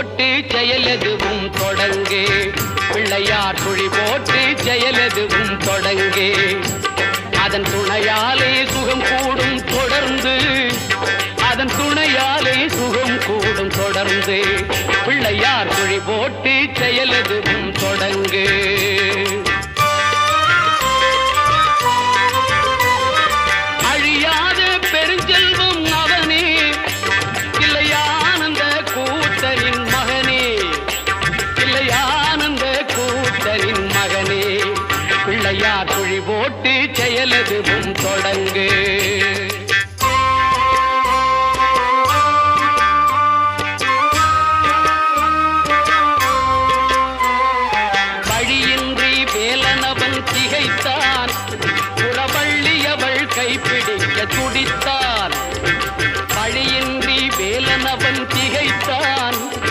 போட்டு செயலெதுவும் தொடங்கு. பிள்ளையார் குழி போட்டு செயலெதுவும் தொடங்கு. அதன் துணையாலே சுகம் கூடும் தொடர்ந்து. அதன் துணையாலே சுகம் கூடும் தொடர்ந்து. பிள்ளையார் குழி போட்டு செயலெதுவும் தொடங்கு. அழியாத பெருஞ்செல்வம் அவனே, இல்லையானந்த கூத்தரின் மகனே, இல்லையானந்த கூத்தரின் மகனே. பிள்ளையார் குழி போட்டு செயலெதுவும் தொடங்கு.